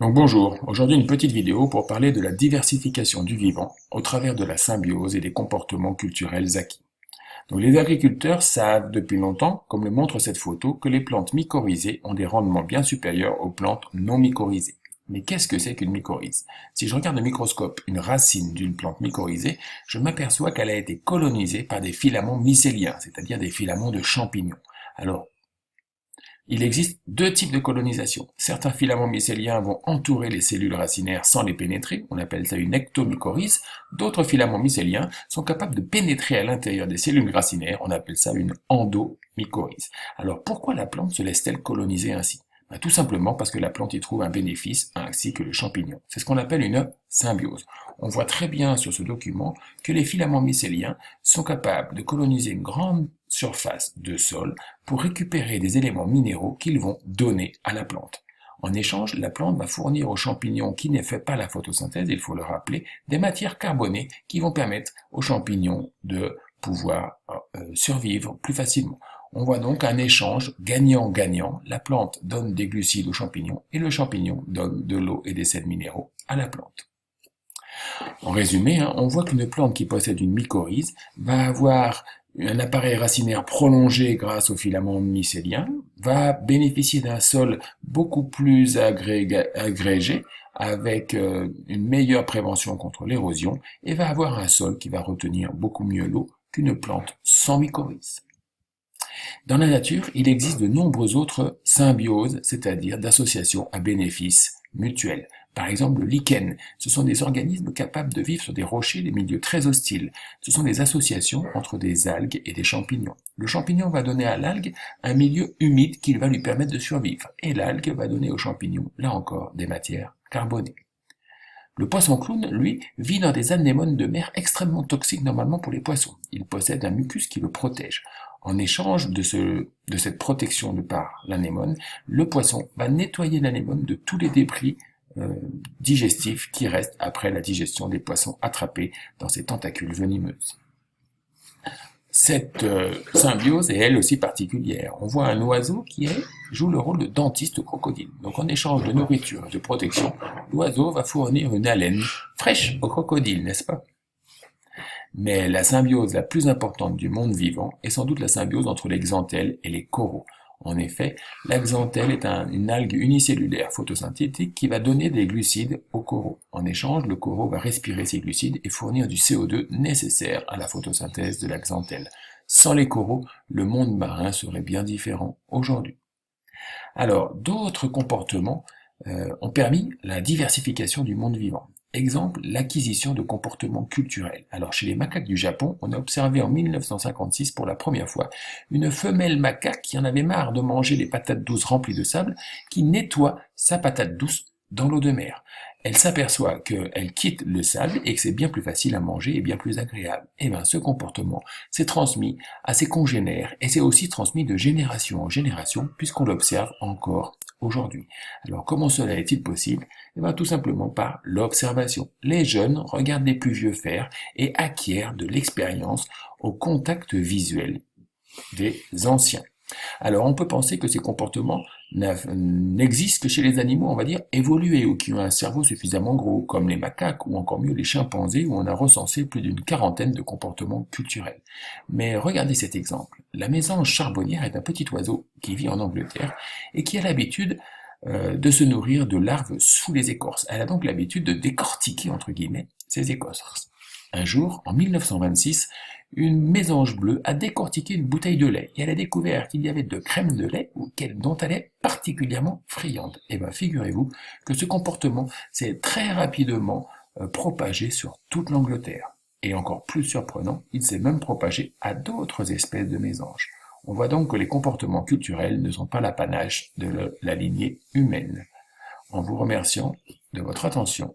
Donc bonjour, aujourd'hui une petite vidéo pour parler de la diversification du vivant au travers de la symbiose et des comportements culturels acquis. Donc les agriculteurs savent depuis longtemps, comme le montre cette photo, que les plantes mycorhizées ont des rendements bien supérieurs aux plantes non mycorhizées. Mais qu'est-ce que c'est qu'une mycorhize? Si je regarde au microscope une racine d'une plante mycorhizée, je m'aperçois qu'elle a été colonisée par des filaments mycéliens, c'est-à-dire des filaments de champignons. Alors, il existe deux types de colonisation. Certains filaments mycéliens vont entourer les cellules racinaires sans les pénétrer, on appelle ça une ectomycorhize. D'autres filaments mycéliens sont capables de pénétrer à l'intérieur des cellules racinaires, on appelle ça une endomycorhize. Alors pourquoi la plante se laisse-t-elle coloniser ainsi? Tout simplement parce que la plante y trouve un bénéfice, ainsi que le champignon. C'est ce qu'on appelle une symbiose. On voit très bien sur ce document que les filaments mycéliens sont capables de coloniser une grande surface de sol pour récupérer des éléments minéraux qu'ils vont donner à la plante. En échange, la plante va fournir aux champignons qui ne fait pas la photosynthèse, il faut le rappeler, des matières carbonées qui vont permettre aux champignons de pouvoir survivre plus facilement. On voit donc un échange gagnant-gagnant. La plante donne des glucides aux champignons et le champignon donne de l'eau et des sels minéraux à la plante. En résumé, on voit qu'une plante qui possède une mycorhize va avoir un appareil racinaire prolongé grâce aux filaments mycéliens, va bénéficier d'un sol beaucoup plus agrégé avec une meilleure prévention contre l'érosion et va avoir un sol qui va retenir beaucoup mieux l'eau qu'une plante sans mycorhize. Dans la nature, il existe de nombreuses autres symbioses, c'est-à-dire d'associations à bénéfices mutuels. Par exemple, le lichen, ce sont des organismes capables de vivre sur des rochers, des milieux très hostiles. Ce sont des associations entre des algues et des champignons. Le champignon va donner à l'algue un milieu humide qui va lui permettre de survivre. Et l'algue va donner au champignon, là encore, des matières carbonées. Le poisson clown, lui, vit dans des anémones de mer extrêmement toxiques normalement pour les poissons. Il possède un mucus qui le protège. En échange de cette protection de par l'anémone, le poisson va nettoyer l'anémone de tous les débris digestifs qui restent après la digestion des poissons attrapés dans ces tentacules venimeuses. Cette symbiose est elle aussi particulière. On voit un oiseau qui joue le rôle de dentiste au crocodile. Donc en échange de nourriture et de protection, l'oiseau va fournir une haleine fraîche au crocodile, n'est-ce pas? Mais la symbiose la plus importante du monde vivant est sans doute la symbiose entre les xanthelles et les coraux. En effet, la xanthelle est une algue unicellulaire photosynthétique qui va donner des glucides aux coraux. En échange, le coraux va respirer ces glucides et fournir du CO2 nécessaire à la photosynthèse de la xanthelle. Sans les coraux, le monde marin serait bien différent aujourd'hui. Alors, d'autres comportements ont permis la diversification du monde vivant. Exemple, l'acquisition de comportements culturels. Alors, chez les macaques du Japon, on a observé en 1956 pour la première fois une femelle macaque qui en avait marre de manger les patates douces remplies de sable, qui nettoie sa patate douce dans l'eau de mer. Elle s'aperçoit qu'elle quitte le sable et que c'est bien plus facile à manger et bien plus agréable. Et bien, ce comportement s'est transmis à ses congénères et c'est aussi transmis de génération en génération puisqu'on l'observe encore aujourd'hui. Alors, comment cela est-il possible? Eh bien, tout simplement par l'observation. Les jeunes regardent les plus vieux faire et acquièrent de l'expérience au contact visuel des anciens. Alors, on peut penser que ces comportements n'existent que chez les animaux, on va dire, évolués ou qui ont un cerveau suffisamment gros, comme les macaques ou encore mieux les chimpanzés, où on a recensé plus d'une quarantaine de comportements culturels. Mais regardez cet exemple. La mésange charbonnière est un petit oiseau qui vit en Angleterre et qui a l'habitude de se nourrir de larves sous les écorces. Elle a donc l'habitude de décortiquer, entre guillemets, ces écorces. Un jour, en 1926, une mésange bleue a décortiqué une bouteille de lait et elle a découvert qu'il y avait de crème de lait dont elle est particulièrement friande. Et bien, figurez-vous que ce comportement s'est très rapidement propagé sur toute l'Angleterre. Et encore plus surprenant, il s'est même propagé à d'autres espèces de mésanges. On voit donc que les comportements culturels ne sont pas l'apanage de la lignée humaine. En vous remerciant de votre attention.